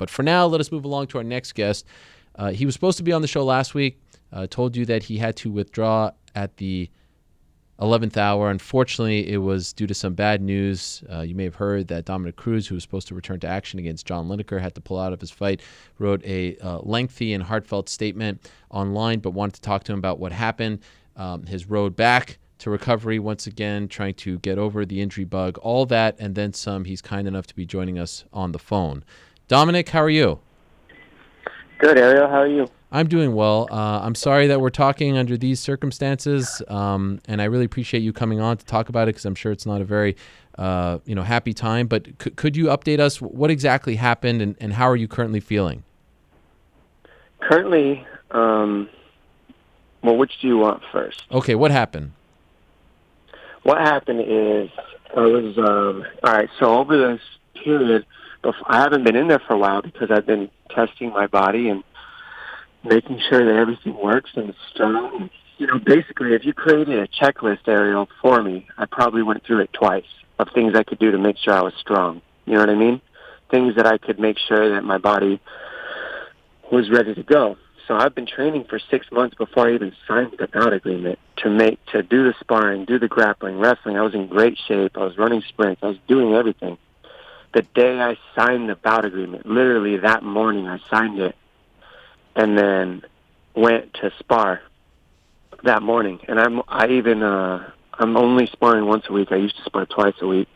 But for now, let us move along to our next guest. He was supposed to be on the show last week. Told you that he had to withdraw at the 11th hour. Unfortunately, it was due to some bad news. You may have heard that Dominick Cruz, who was supposed to return to action against John Lineker, had to pull out of his fight, wrote a lengthy and heartfelt statement online, but wanted to talk to him about what happened, his road back to recovery once again, trying to get over the injury bug, all that, and then some. He's kind enough to be joining us on the phone. Dominick, how are you? Good, Ariel. How are you? I'm doing well. I'm sorry that we're talking under these circumstances, and I really appreciate you coming on to talk about it because I'm sure it's not a very, happy time. But could you update us? What exactly happened, and how are you currently feeling? Currently, which do you want first? Okay, what happened? What happened is I was all right. So over this period, I haven't been in there for a while because I've been testing my body and making sure that everything works and it's strong. Basically, if you created a checklist, Ariel, for me, I probably went through it twice of things I could do to make sure I was strong. You know what I mean? Things that I could make sure that my body was ready to go. So I've been training for 6 months before I even signed the bout agreement to do the sparring, do the grappling, wrestling. I was in great shape. I was running sprints. I was doing everything. The day I signed the bout agreement, literally that morning I signed it, and then went to spar that morning. And I'm only sparring once a week. I used to spar twice a week.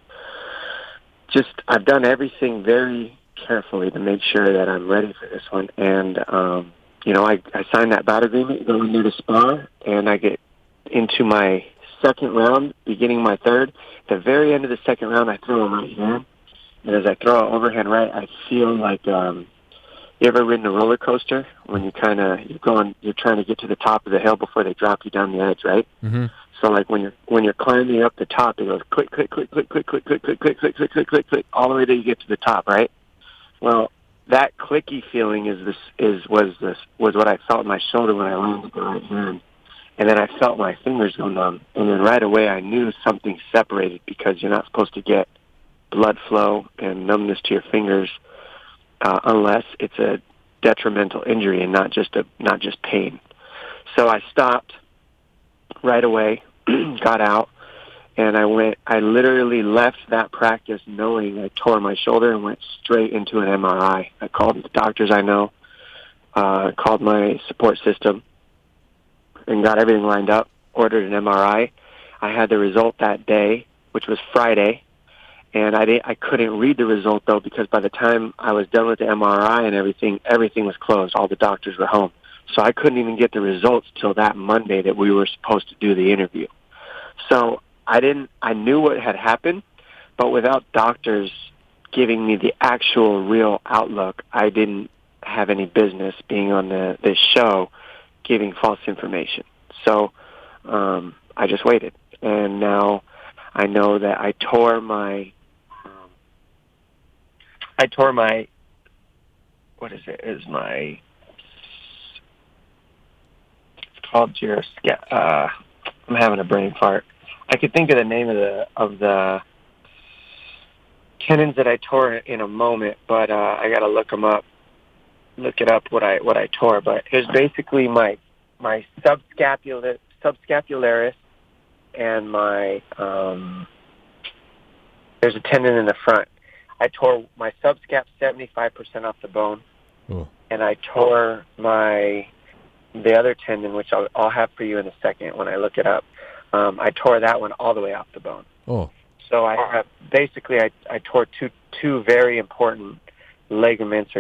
I've done everything very carefully to make sure that I'm ready for this one. And I signed that bout agreement, go into the spar, and I get into my second round, beginning my third. At the very end of the second round, I throw a right hand. And as I throw an overhand right, I feel like, you ever ridden a roller coaster when you're trying to get to the top of the hill before they drop you down the edge, right? Mm-hmm. So like when you're climbing up the top, it goes click, click, click, click, click, click, click, click, click, click, click, click, click, click, all the way till you get to the top, right? Well, that clicky feeling was what I felt in my shoulder when I landed the right hand. And then I felt my fingers go numb. And then right away I knew something separated because you're not supposed to get blood flow and numbness to your fingers unless it's a detrimental injury and not just pain. So I stopped right away, got out, and I literally left that practice knowing I tore my shoulder and went straight into an MRI. I called the doctors I know, called my support system, and got everything lined up, ordered an MRI. I had the result that day, which was Friday, and I couldn't read the result, though, because by the time I was done with the MRI and everything was closed. All the doctors were home. So I couldn't even get the results till that Monday that we were supposed to do the interview. So I knew what had happened, but without doctors giving me the actual real outlook, I didn't have any business being on this show giving false information. So I just waited. And now I know that I tore my what is it? It's called I'm having a brain fart. I could think of the name of the tendons that I tore in a moment, but I got to look it up what I tore. But it was basically my subscapularis and my there's a tendon in the front. I tore my subscap 75% off the bone, and I tore the other tendon, which I'll have for you in a second when I look it up. I tore that one all the way off the bone. Oh. So I have I tore two very important ligaments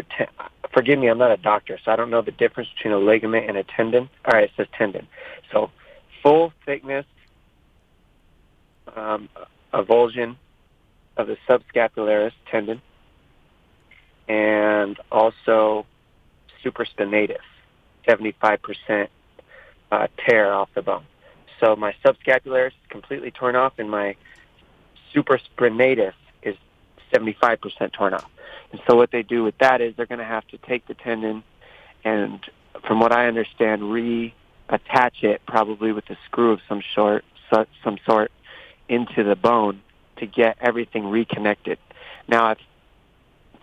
forgive me, I'm not a doctor, so I don't know the difference between a ligament and a tendon. All right, it says tendon. So full thickness avulsion of the subscapularis tendon, and also supraspinatus, 75% tear off the bone. So my subscapularis is completely torn off, and my supraspinatus is 75% torn off. And so what they do with that is they're going to have to take the tendon and, from what I understand, reattach it, probably with a screw of some sort, into the bone to get everything reconnected. Now,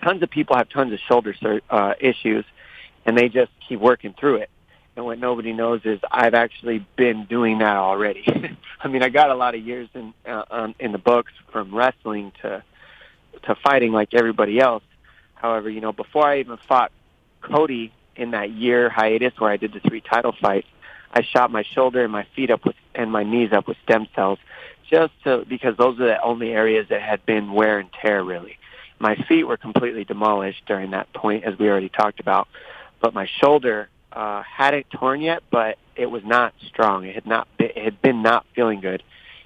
tons of people have tons of shoulder issues, and they just keep working through it. And what nobody knows is I've actually been doing that already. I mean, I got a lot of years in the books, from wrestling to fighting like everybody else. However, you know, before I even fought Cody in that year hiatus where I did the 3 title fights, I shot my shoulder and my feet up and my knees up with stem cells, because those are the only areas that had been wear and tear, really. My feet were completely demolished during that point, as we already talked about, but my shoulder hadn't torn yet, but it was not strong. It had been not feeling good,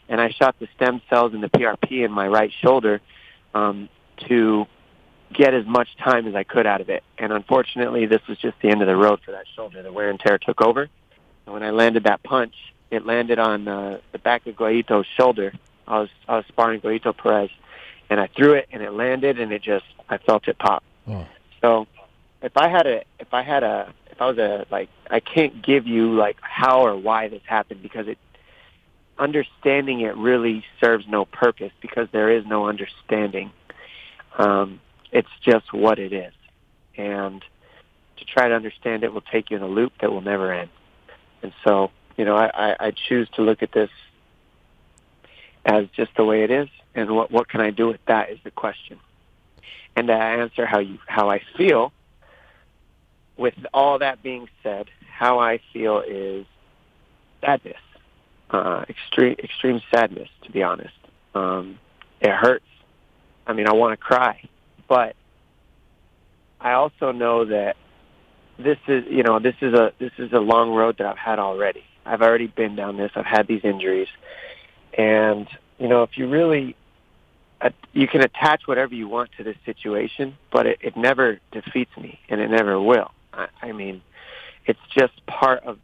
and I shot the stem cells and the PRP in my right shoulder to get as much time as I could out of it. And unfortunately, this was just the end of the road for that shoulder. The wear and tear took over. And when I landed that punch, it landed on the back of Guaito's shoulder. I was sparring Guaito Perez, and I threw it, and it landed, and I felt it pop. Oh. So I can't give you like how or why this happened, because understanding it really serves no purpose, because there is no understanding. It's just what it is. And to try to understand it will take you in a loop that will never end. And so, you know, I choose to look at this as just the way it is, and what can I do with that is the question. And to answer how I feel, with all that being said, how I feel is sadness, extreme sadness, to be honest. It hurts. I mean, I want to cry, but I also know that this is a long road that I've had already. I've already been down this. I've had these injuries, and you know, if you really, you can attach whatever you want to this situation, but it never defeats me, and it never will. I mean, it's just part of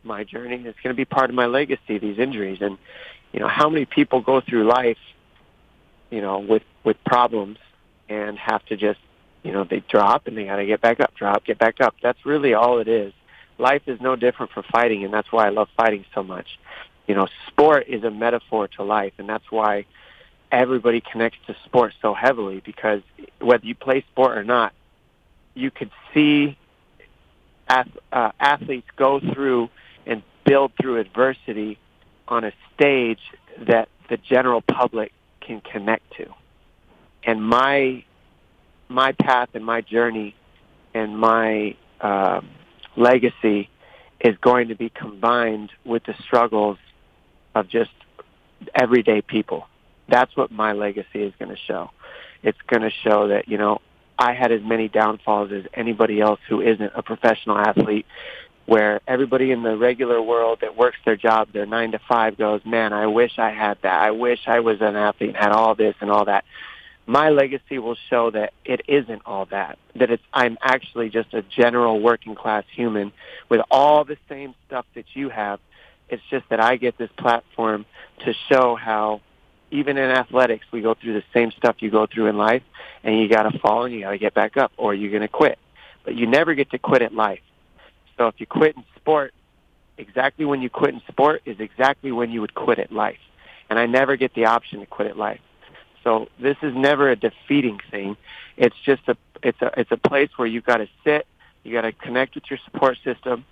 my journey. It's going to be part of my legacy, these injuries. And you know, how many people go through life, you know, with problems and have to just, you know, they drop and they got to get back up, drop, get back up. That's really all it is. Life is no different from fighting, and that's why I love fighting so much. You know, sport is a metaphor to life, and that's why everybody connects to sport so heavily, because whether you play sport or not, you could see athletes go through and build through adversity on a stage that the general public can connect to. And my path and my journey and my legacy is going to be combined with the struggles of just everyday people. That's what my legacy is going to show. It's going to show that, you know, I had as many downfalls as anybody else who isn't a professional athlete, where everybody in the regular world that works their job, their 9 to 5, goes, man, I wish I had that. I wish I was an athlete and had all this and all that. My legacy will show that it isn't all that, that I'm actually just a general working class human with all the same stuff that you have. It's just that I get this platform to show how even in athletics, we go through the same stuff you go through in life, and you got to fall and you got to get back up, or you're going to quit. But you never get to quit at life. So if you quit in sport, exactly when you quit in sport is exactly when you would quit at life. And I never get the option to quit at life. So this is never a defeating thing. It's just it's a place where you got to sit, you got to connect with your support system,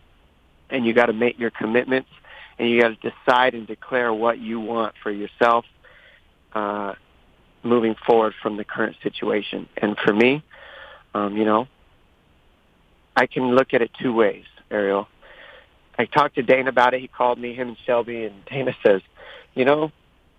and you got to make your commitments, and you got to decide and declare what you want for yourself moving forward from the current situation. And for me, you know, I can look at it 2 ways, Ariel. I talked to Dana about it. He called me, him and Shelby, and Dana says, you know,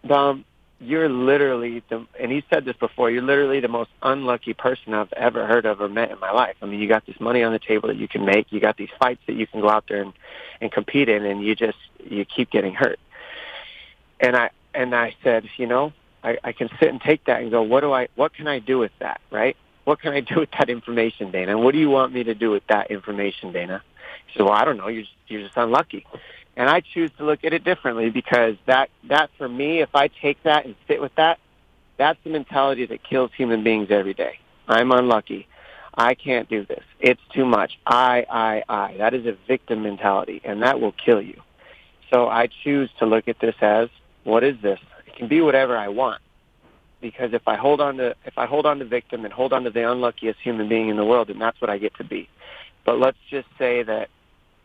Dom, you're literally, and he said this before, you're literally the most unlucky person I've ever heard of or met in my life. I mean, you got this money on the table that you can make. You got these fights that you can go out there and compete in, and you keep getting hurt. And I said, you know, I can sit and take that and go, what can I do with that, right? What can I do with that information, Dana? What do you want me to do with that information, Dana? He said, well, I don't know. You're just unlucky. And I choose to look at it differently, because that for me, if I take that and sit with that, that's the mentality that kills human beings every day. I'm unlucky. I can't do this. It's too much. I. That is a victim mentality, and that will kill you. So I choose to look at this as, what is this? It can be whatever I want. because if I hold on to victim and hold on to the unluckiest human being in the world, then that's what I get to be. But let's just say that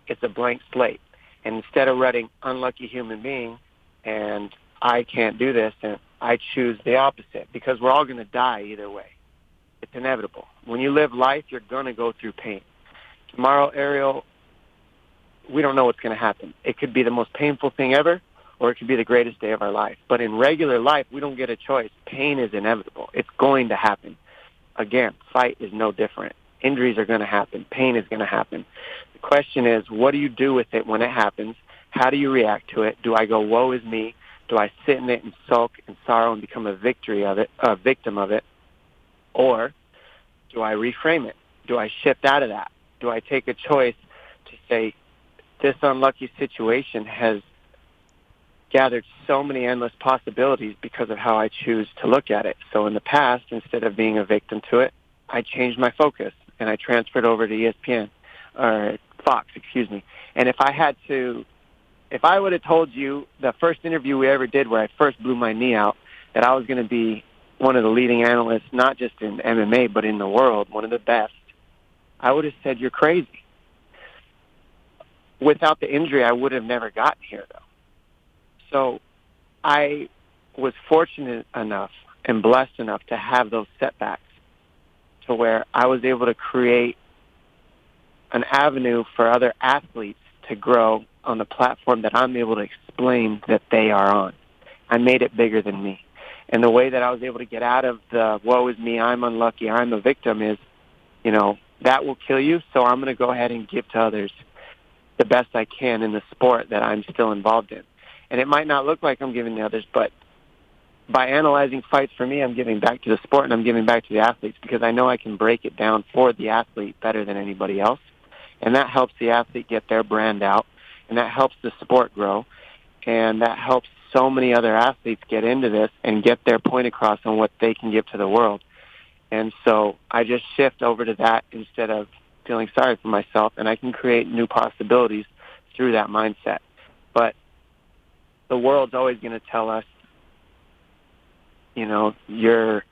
it's a blank slate, and instead of writing unlucky human being and I can't do this, and I choose the opposite, because we're all going to die either way. It's inevitable. When you live life, you're going to go through pain. Tomorrow, Ariel, we don't know what's going to happen. It could be the most painful thing ever, or it could be the greatest day of our life. But in regular life, we don't get a choice. Pain is inevitable. It's going to happen. Again, fight is no different. Injuries are going to happen. Pain is going to happen. The question is, what do you do with it when it happens? How do you react to it? Do I go, woe is me? Do I sit in it and sulk and sorrow and become a victim of it? Or do I reframe it? Do I shift out of that? Do I take a choice to say, this unlucky situation has gathered so many endless possibilities because of how I choose to look at it. So in the past, instead of being a victim to it, I changed my focus and I transferred over to ESPN, or Fox, excuse me. And if I would have told you the first interview we ever did where I first blew my knee out, that I was going to be one of the leading analysts, not just in MMA, but in the world, one of the best, I would have said, you're crazy. Without the injury, I would have never gotten here, though. So I was fortunate enough and blessed enough to have those setbacks to where I was able to create an avenue for other athletes to grow on the platform that I'm able to explain that they are on. I made it bigger than me. And the way that I was able to get out of the woe is me, I'm unlucky, I'm a victim is, that will kill you, so I'm going to go ahead and give to others the best I can in the sport that I'm still involved in. And it might not look like I'm giving to others, but by analyzing fights for me, I'm giving back to the sport and I'm giving back to the athletes, because I know I can break it down for the athlete better than anybody else. And that helps the athlete get their brand out, and that helps the sport grow, and that helps so many other athletes get into this and get their point across on what they can give to the world. And so I just shift over to that instead of feeling sorry for myself, and I can create new possibilities through that mindset. But the world's always going to tell us, you're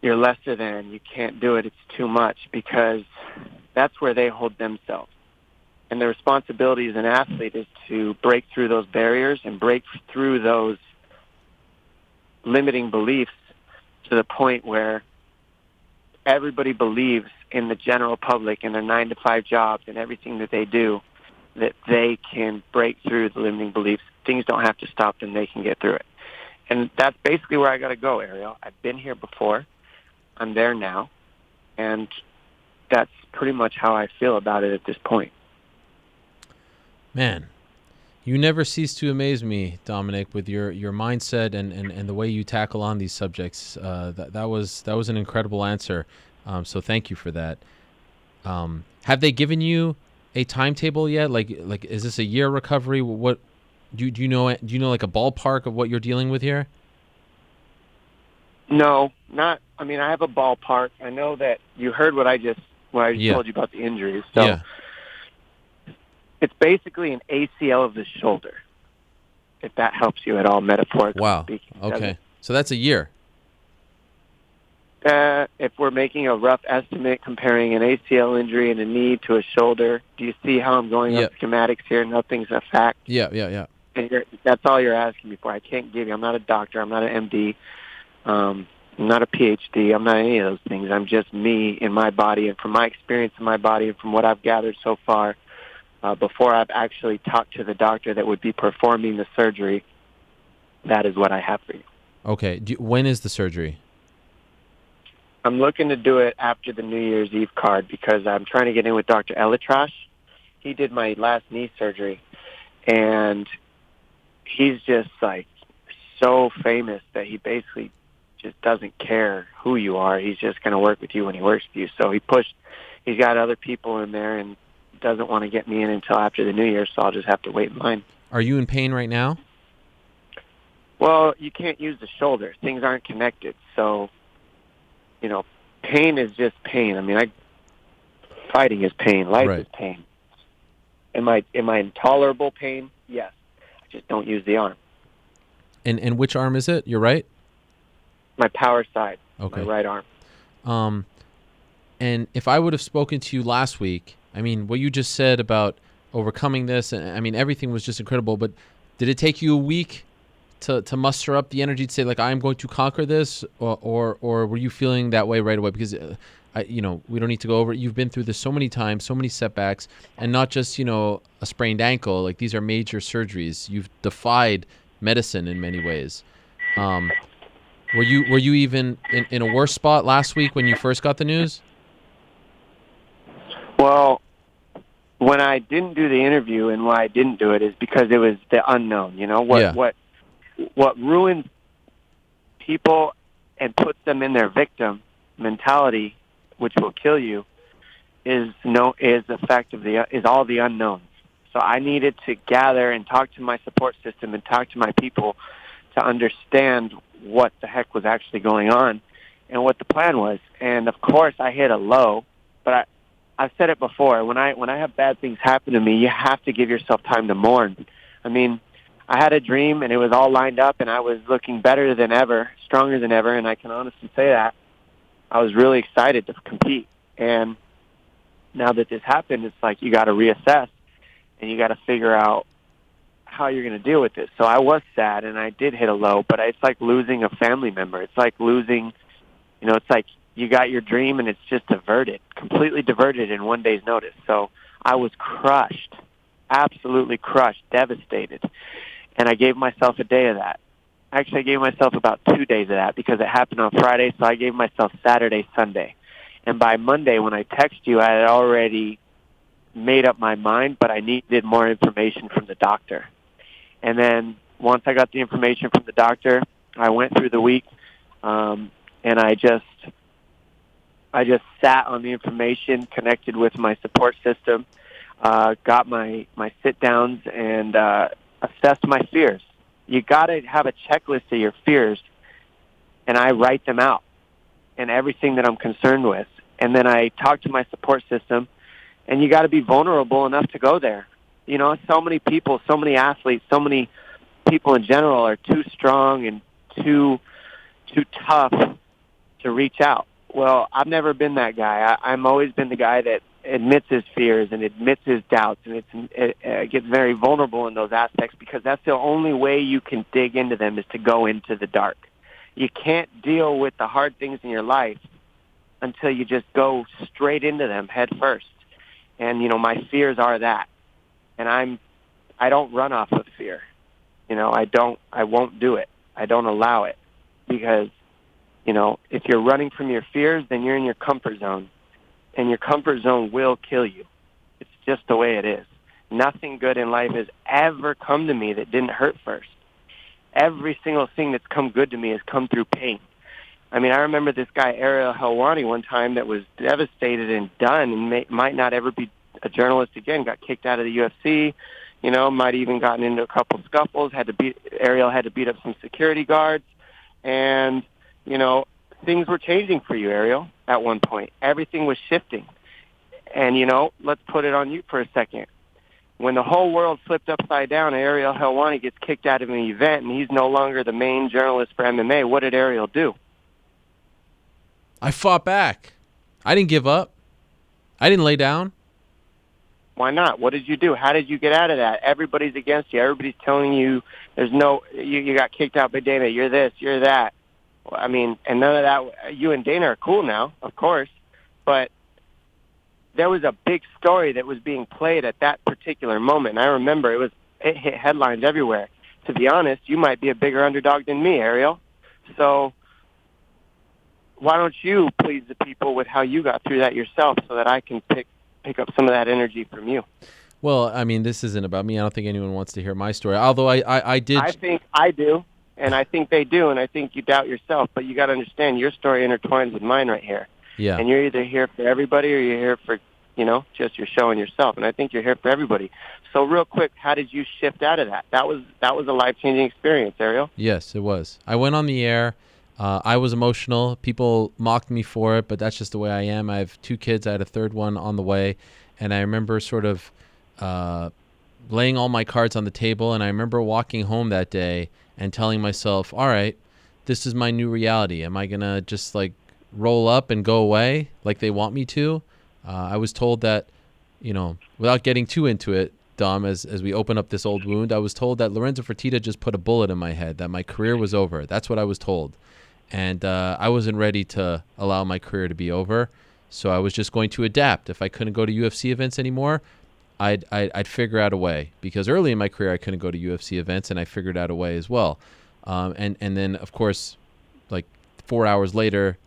lesser than, you can't do it, it's too much, because that's where they hold themselves. And the responsibility as an athlete is to break through those barriers and break through those limiting beliefs to the point where everybody believes in the general public and their 9-to-5 jobs and everything that they do, that they can break through the limiting beliefs. Things don't have to stop them. They can get through it. And that's basically where I got to go, Ariel. I've been here before. I'm there now. And that's pretty much how I feel about it at this point. Man, you never cease to amaze me, Dominick, with your mindset and the way you tackle on these subjects. That was an incredible answer. So thank you for that. Have they given you a timetable yet? Like is this a year recovery? What do you know like a ballpark of what you're dealing with here? No, not. I mean, I have a ballpark. I know that you heard what I told you about the injuries. So. Yeah. It's basically an ACL of the shoulder, if that helps you at all, metaphorically speaking. Okay. So that's a year. If we're making a rough estimate comparing an ACL injury and a knee to a shoulder, do you see how I'm going up schematics here? Nothing's a fact. Yeah. And that's all you're asking me for. I can't give you. I'm not a doctor. I'm not an MD. I'm not a PhD. I'm not any of those things. I'm just me in my body, and from my experience in my body and from what I've gathered so far, before I've actually talked to the doctor that would be performing the surgery, that is what I have for you. Okay. When is the surgery? I'm looking to do it after the New Year's Eve card because I'm trying to get in with Dr. Elitrash. He did my last knee surgery, and he's just like so famous that he basically just doesn't care who you are. He's just going to work with you when he works with you. So he's got other people in there and doesn't want to get me in until after the New Year, so I'll just have to wait in line. Are you in pain right now? Well, you can't use the shoulder. Things aren't connected. So, pain is just pain. I mean, fighting is pain. Life is pain. Am I in tolerable pain? Yes. I just don't use the arm. And which arm is it? You're right? my power side, Okay. my right arm. And if I would have spoken to you last week, I mean, what you just said about overcoming this, and I mean, everything was just incredible. But did it take you a week to muster up the energy to say, like, I'm going to conquer this, or were you feeling that way right away? Because we don't need to go over it. You've been through this so many times, so many setbacks, and not just a sprained ankle. Like, these are major surgeries. You've defied medicine in many ways. Were you even in a worse spot last week when you first got the news? Well, when I didn't do the interview, and why I didn't do it is because it was the unknown. What ruins people and puts them in their victim mentality, which will kill you, is the fact of is all the unknowns. So I needed to gather and talk to my support system and talk to my people to understand what the heck was actually going on and what the plan was. And of course, I hit a low, but I've said it before. When I have bad things happen to me, you have to give yourself time to mourn. I mean, I had a dream, and it was all lined up, and I was looking better than ever, stronger than ever, and I can honestly say that. I was really excited to compete. And now that this happened, it's like you got to reassess, and you got to figure out how you're going to deal with this. So I was sad, and I did hit a low, but it's like losing a family member. It's like losing, it's like you got your dream, and it's just completely diverted in one day's notice. So I was crushed, absolutely crushed, devastated. And I gave myself a day of that. Actually, I gave myself about 2 days of that because it happened on Friday, so I gave myself Saturday, Sunday. And by Monday, when I texted you, I had already made up my mind, but I needed more information from the doctor. And then once I got the information from the doctor, I went through the week, and I just sat on the information, connected with my support system, got my sit-downs, and assessed my fears. You got to have a checklist of your fears, and I write them out and everything that I'm concerned with. And then I talk to my support system, and you got to be vulnerable enough to go there. So many people, so many athletes, so many people in general are too strong and too tough to reach out. Well, I've never been that guy. I'm always been the guy that admits his fears and admits his doubts, and it gets very vulnerable in those aspects because that's the only way you can dig into them is to go into the dark. You can't deal with the hard things in your life until you just go straight into them head first. And, my fears are that. And I don't run off of fear. I won't do it. I don't allow it because, if you're running from your fears, then you're in your comfort zone. And your comfort zone will kill you. It's just the way it is. Nothing good in life has ever come to me that didn't hurt first. Every single thing that's come good to me has come through pain. I mean, I remember this guy, Ariel Helwani, one time that was devastated and done and might not ever be a journalist again, got kicked out of the UFC, might even gotten into a couple scuffles, Ariel had to beat up some security guards, and, things were changing for you, Ariel, at one point. Everything was shifting. And, let's put it on you for a second. When the whole world flipped upside down, Ariel Helwani gets kicked out of an event, and he's no longer the main journalist for MMA. What did Ariel do? I fought back. I didn't give up. I didn't lay down. Why not? What did you do? How did you get out of that? Everybody's against you. Everybody's telling you you got kicked out by Dana. You're this, you're that. I mean, and none of that. You and Dana are cool now, of course, but there was a big story that was being played at that particular moment. And I remember it hit headlines everywhere. To be honest, you might be a bigger underdog than me, Ariel. So why don't you please the people with how you got through that yourself so that I can pick up some of that energy from you? Well, I mean, this isn't about me. I don't think anyone wants to hear my story, although I did. I think I do. And I think they do, and I think you doubt yourself. But you got to understand, your story intertwines with mine right here. Yeah. And you're either here for everybody or you're here for, just your show and yourself. And I think you're here for everybody. So real quick, how did you shift out of that? That was a life-changing experience, Ariel. Yes, it was. I went on the air. I was emotional. People mocked me for it, but that's just the way I am. I have 2 kids. I had a third one on the way. And I remember sort of laying all my cards on the table. And I remember walking home that day and telling myself, all right, this is my new reality. Am I going to just like roll up and go away like they want me to? I was told that, without getting too into it, Dom, as we open up this old wound, I was told that Lorenzo Fertitta just put a bullet in my head, that my career was over. That's what I was told. And I wasn't ready to allow my career to be over. So I was just going to adapt. If I couldn't go to UFC events anymore, I'd figure out a way. Because early in my career, I couldn't go to UFC events, and I figured out a way as well. And then, of course, like 4 hours later,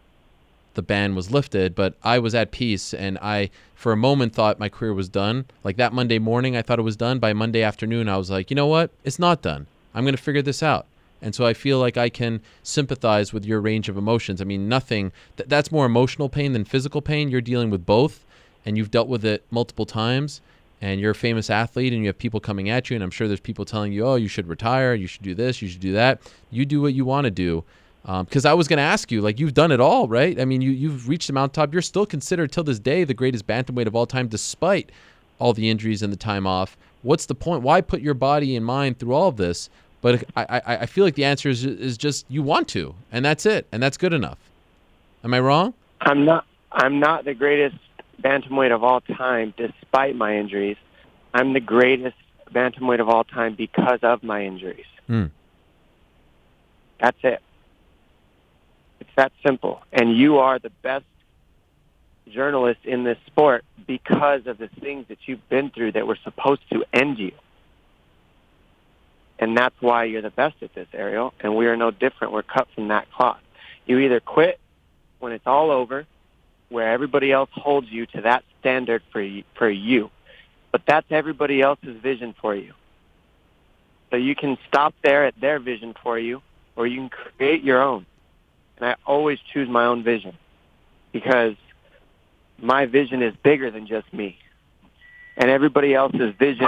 the ban was lifted, but I was at peace, and I, for a moment, thought my career was done. Like that Monday morning, I thought it was done. By Monday afternoon, I was like, you know what? It's not done. I'm going to figure this out. And so I feel like I can sympathize with your range of emotions. I mean, nothing, that's more emotional pain than physical pain. You're dealing with both, and you've dealt with it multiple times, and you're a famous athlete, and you have people coming at you, and I'm sure there's people telling you, oh, you should retire, you should do this, you should do that. You do what you want to do. Because I was going to ask you, like, you've done it all, right? I mean, you've reached the mountaintop. You're still considered till this day the greatest bantamweight of all time, despite all the injuries and the time off. What's the point? Why put your body and mind through all of this? But I feel like the answer is just you want to, and that's it, and that's good enough. Am I wrong? I'm not the greatest bantamweight of all time, despite my injuries. I'm the greatest bantamweight of all time because of my injuries. That's it. It's that simple. And you are the best journalist in this sport because of the things that you've been through that were supposed to end you. And that's why you're the best at this, Ariel. And we are no different. We're cut from that cloth. You either quit when it's all over, where everybody else holds you to that standard for you. But that's everybody else's vision for you. So you can stop there at their vision for you, or you can create your own. And I always choose my own vision because my vision is bigger than just me. And everybody else's vision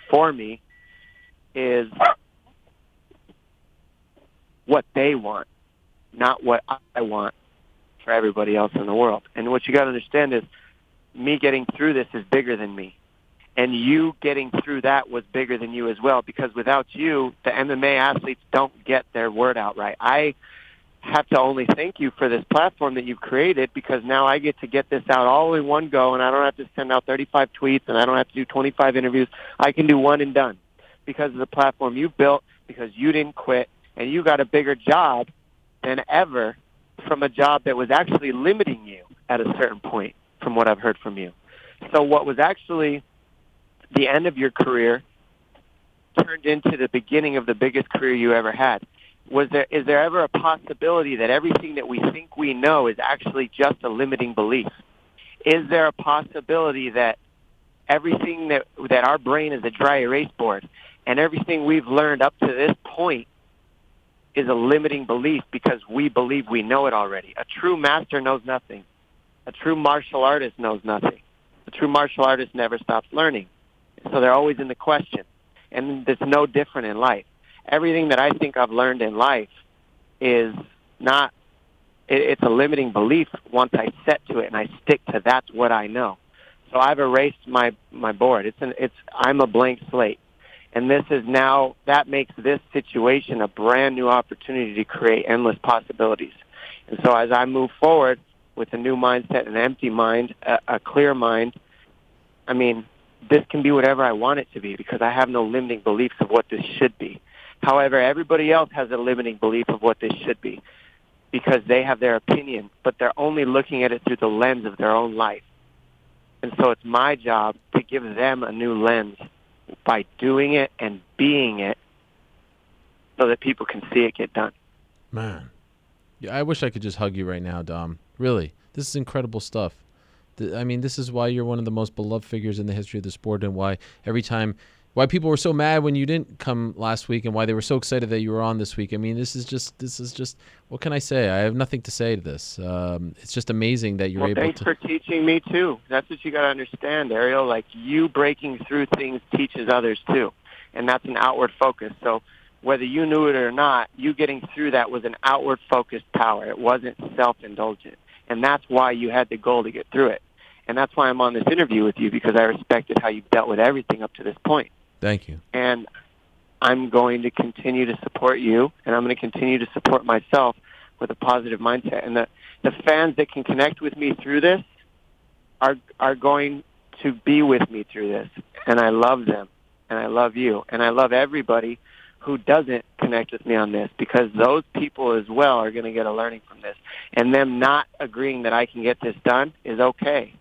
for me is what they want, not what I want for everybody else in the world. And what you got to understand is me getting through this is bigger than me. And you getting through that was bigger than you as well, because without you, the MMA athletes don't get their word out right. I have to only thank you for this platform that you've created, because now I get to get this out all in one go, and I don't have to send out 35 tweets, and I don't have to do 25 interviews. I can do one and done because of the platform you've built, because you didn't quit, and you got a bigger job than ever from a job that was actually limiting you at a certain point, from what I've heard from you. So what was actually the end of your career turned into the beginning of the biggest career you ever had. Is there ever a possibility that everything that we think we know is actually just a limiting belief? Is there a possibility that everything that our brain is a dry erase board, and everything we've learned up to this point is a limiting belief because we believe we know it already? A true master knows nothing. A true martial artist knows nothing. A true martial artist never stops learning. So they're always in the question. And it's no different in life. Everything that I think I've learned in life is not, it's a limiting belief once I set to it and I stick to that's what I know. So I've erased my board. I'm a blank slate. And this is now, that makes this situation a brand new opportunity to create endless possibilities. And so as I move forward with a new mindset, an empty mind, a clear mind, I mean, this can be whatever I want it to be because I have no limiting beliefs of what this should be. However, everybody else has a limiting belief of what this should be because they have their opinion, but they're only looking at it through the lens of their own life. And so it's my job to give them a new lens by doing it and being it so that people can see it get done. Man, yeah, I wish I could just hug you right now, Dom. Really, this is incredible stuff. I mean, this is why you're one of the most beloved figures in the history of the sport, and why why people were so mad when you didn't come last week, and why they were so excited that you were on this week. I mean, this is just what can I say? I have nothing to say to this. It's just amazing that you're able to. Thanks for teaching me too. That's what you got to understand, Ariel. Like, you breaking through things teaches others too, and that's an outward focus. So whether you knew it or not, you getting through that was an outward focused power. It wasn't self-indulgent, and that's why you had the goal to get through it. And that's why I'm on this interview with you, because I respected how you've dealt with everything up to this point. Thank you. And I'm going to continue to support you, and I'm going to continue to support myself with a positive mindset. And the fans that can connect with me through this are going to be with me through this. And I love them, and I love you, and I love everybody who doesn't connect with me on this, because those people as well are going to get a learning from this. And them not agreeing that I can get this done is okay.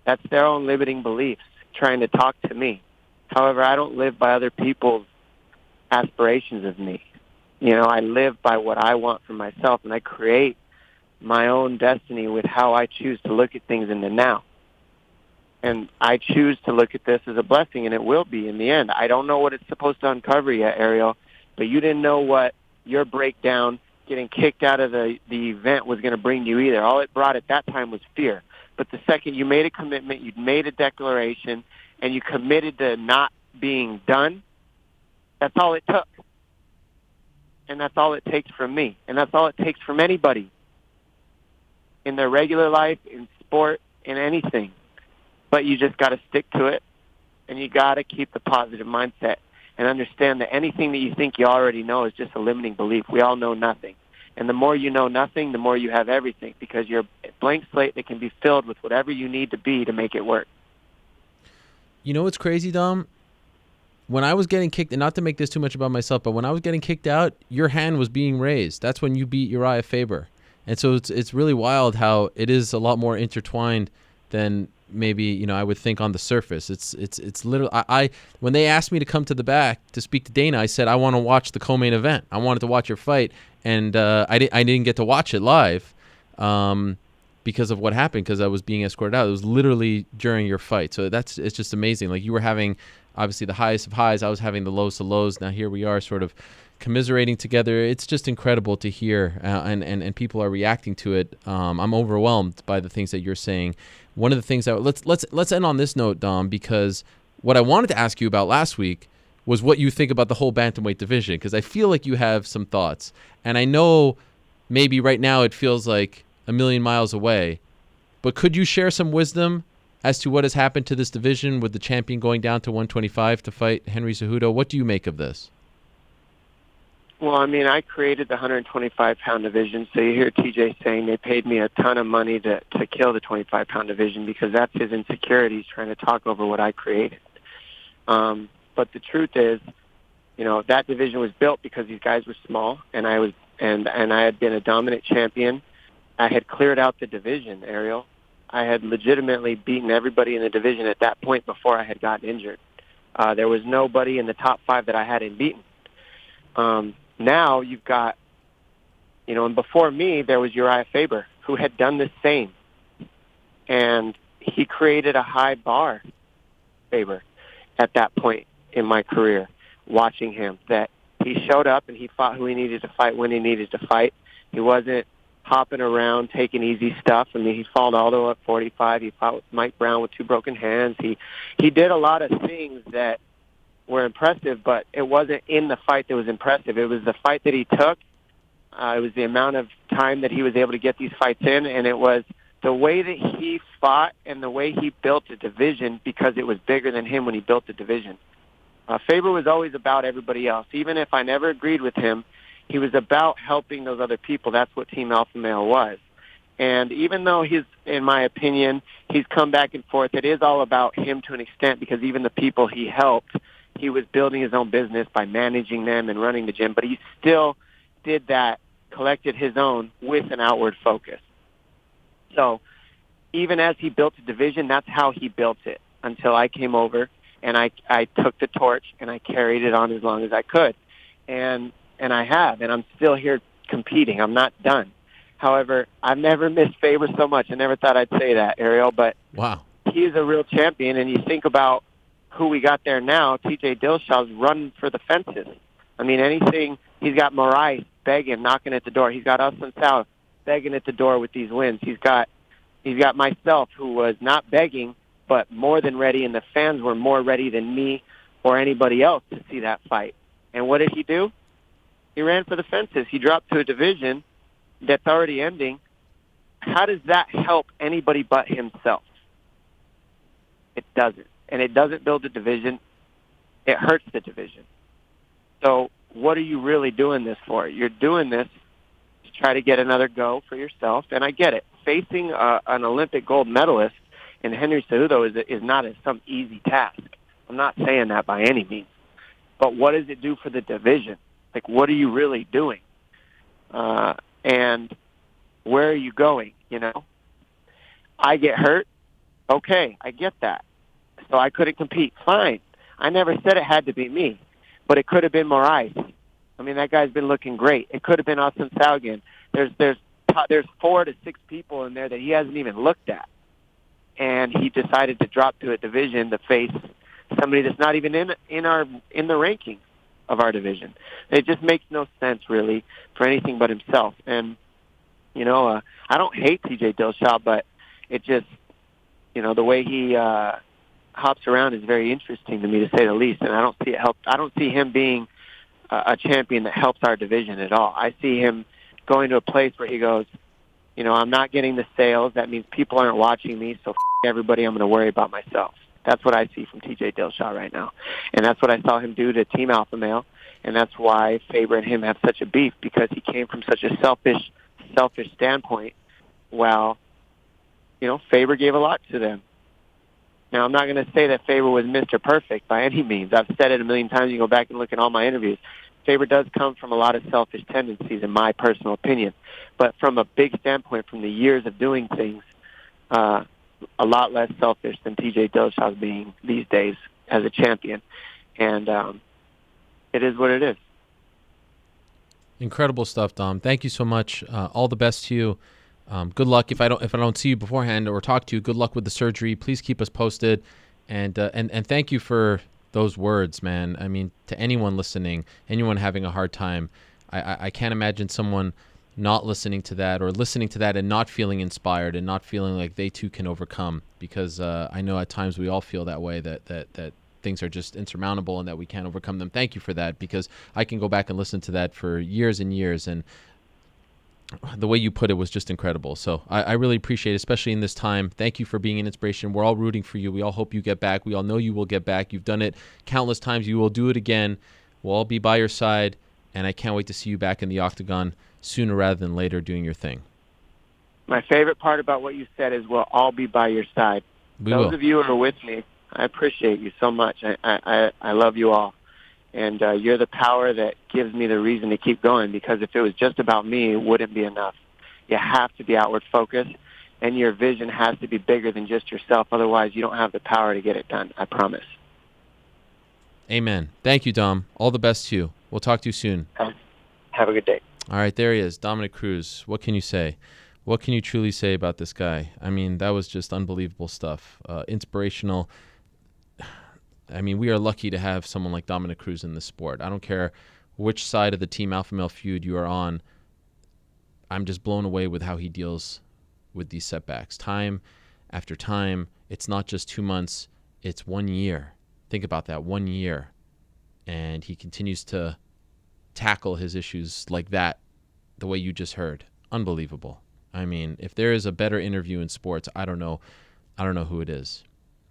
That's their own limiting beliefs trying to talk to me. However, I don't live by other people's aspirations of me. I live by what I want for myself, and I create my own destiny with how I choose to look at things in the now. And I choose to look at this as a blessing, and it will be in the end. I don't know what it's supposed to uncover yet, Ariel, but you didn't know what your breakdown, getting kicked out of the event, was going to bring you either. All it brought at that time was fear. But the second you made a commitment, you made a declaration, and you committed to not being done, that's all it took. And that's all it takes from me. And that's all it takes from anybody in their regular life, in sport, in anything. But you just got to stick to it, and you got to keep the positive mindset and understand that anything that you think you already know is just a limiting belief. We all know nothing. And the more you know nothing, the more you have everything, because you're a blank slate that can be filled with whatever you need to be to make it work. You know what's crazy, Dom? When I was getting kicked, and not to make this too much about myself, but when I was getting kicked out, your hand was being raised. That's when you beat Uriah Faber. And so it's really wild how it is a lot more intertwined than maybe I would think on the surface. It's literally I when they asked me to come to the back to speak to Dana, I said I want to watch the co-main event. I wanted to watch your fight, and I didn't get to watch it live because of what happened, because I was being escorted out. It was literally during your fight, so it's just amazing. Like, you were having obviously the highest of highs, I was having the lowest of lows. Now here we are, sort of commiserating together. It's just incredible to hear, and people are reacting to it. I'm overwhelmed by the things that you're saying. One of the things that let's end on this note, Dom, because what I wanted to ask you about last week was what you think about the whole bantamweight division, because I feel like you have some thoughts, and I know maybe right now it feels like a million miles away, but could you share some wisdom as to what has happened to this division with the champion going down to 125 to fight Henry Cejudo? What do you make of this? Well, I created the 125-pound division, so you hear TJ saying they paid me a ton of money to kill the 25-pound division, because that's his insecurities trying to talk over what I created. But the truth is, that division was built because these guys were small, and I had been a dominant champion. I had cleared out the division, Ariel. I had legitimately beaten everybody in the division at that point before I had gotten injured. There was nobody in the top 5 that I hadn't beaten. Now you've got, and before me, there was Uriah Faber, who had done the same. And he created a high bar, Faber, at that point in my career, watching him, that he showed up and he fought who he needed to fight when he needed to fight. He wasn't hopping around, taking easy stuff. He fought Aldo at 45. He fought with Mike Brown with 2 broken hands. He did a lot of things that were impressive, but it wasn't in the fight that was impressive. It was the fight that he took. It was the amount of time that he was able to get these fights in, and it was the way that he fought and the way he built a division, because it was bigger than him when he built the division. Faber was always about everybody else. Even if I never agreed with him, he was about helping those other people. That's what Team Alpha Male was. And even though in my opinion, he's come back and forth, it is all about him to an extent, because even the people he helped, he was building his own business by managing them and running the gym, but he still did that, collected his own with an outward focus. So even as he built the division, that's how he built it, until I came over and I took the torch and I carried it on as long as I could. And I have, and I'm still here competing. I'm not done. However, I've never missed Faber so much. I never thought I'd say that, Ariel, but wow, he's a real champion, and you think about who we got there now. TJ Dillshaw's running for the fences. Anything, he's got Moraes begging, knocking at the door. He's got Usman South begging at the door with these wins. He's got myself, who was not begging, but more than ready, and the fans were more ready than me or anybody else to see that fight. And what did he do? He ran for the fences. He dropped to a division that's already ending. How does that help anybody but himself? It doesn't. And it doesn't build the division. It hurts the division. So what are you really doing this for? You're doing this to try to get another go for yourself, and I get it. Facing an Olympic gold medalist in Henry Cejudo is not some easy task. I'm not saying that by any means. But what does it do for the division? Like, what are you really doing? And where are you going, you know? I get hurt. Okay, I get that. So I couldn't compete. Fine. I never said it had to be me, but it could have been Moraes. I mean, that guy's been looking great. It could have been Austin Saugen. There's 4 to 6 people in there that he hasn't even looked at, and he decided to drop to a division to face somebody that's not even in the ranking of our division. It just makes no sense really for anything but himself. And you know, I don't hate TJ Dillashaw, but it just, you know, the way he hops around is very interesting to me, to say the least. And I don't see him being a champion that helps our division at all. I see him going to a place where he goes, you know, I'm not getting the sales. That means people aren't watching me, so everybody, I'm going to worry about myself. That's what I see from TJ Dillashaw right now. And that's what I saw him do to Team Alpha Male. And that's why Faber and him have such a beef, because he came from such a selfish standpoint, while, you know, Faber gave a lot to them. Now, I'm not going to say that Faber was Mr. Perfect by any means. I've said it a million times. You go back and look at all my interviews. Faber does come from a lot of selfish tendencies, in my personal opinion. But from a big standpoint, from the years of doing things, a lot less selfish than TJ Dillashaw's being these days as a champion. And it is what it is. Incredible stuff, Dom. Thank you so much. All the best to you. Good luck. If I don't see you beforehand or talk to you, good luck with the surgery. Please keep us posted. And thank you for those words, man. I mean, to anyone listening, anyone having a hard time, I can't imagine someone not listening to that, or listening to that and not feeling inspired and not feeling like they too can overcome, because I know at times we all feel that way, that things are just insurmountable and that we can't overcome them. Thank you for that, because I can go back and listen to that for years and years, and the way you put it was just incredible. So I really appreciate it, especially in this time. Thank you for being an inspiration. We're all rooting for you. We all hope you get back. We all know you will get back. You've done it countless times. You will do it again. We'll all be by your side, and I can't wait to see you back in the octagon sooner rather than later doing your thing. My favorite part about what you said is we'll all be by your side. Those of you who are with me, I appreciate you so much. I love you all. And you're the power that gives me the reason to keep going, because if it was just about me, it wouldn't be enough. You have to be outward focused, and your vision has to be bigger than just yourself. Otherwise, you don't have the power to get it done. I promise. Amen. Thank you, Dom. All the best to you. We'll talk to you soon. Have a good day. All right, there he is, Dominick Cruz. What can you say? What can you truly say about this guy? I mean, that was just unbelievable stuff. Inspirational. I mean, we are lucky to have someone like Dominick Cruz in this sport. I don't care which side of the Team Alpha Male feud you are on. I'm just blown away with how he deals with these setbacks. Time after time, it's not just 2 months, it's 1 year. Think about that, 1 year. And he continues to tackle his issues like that, the way you just heard. Unbelievable. I mean, if there is a better interview in sports, I don't know who it is.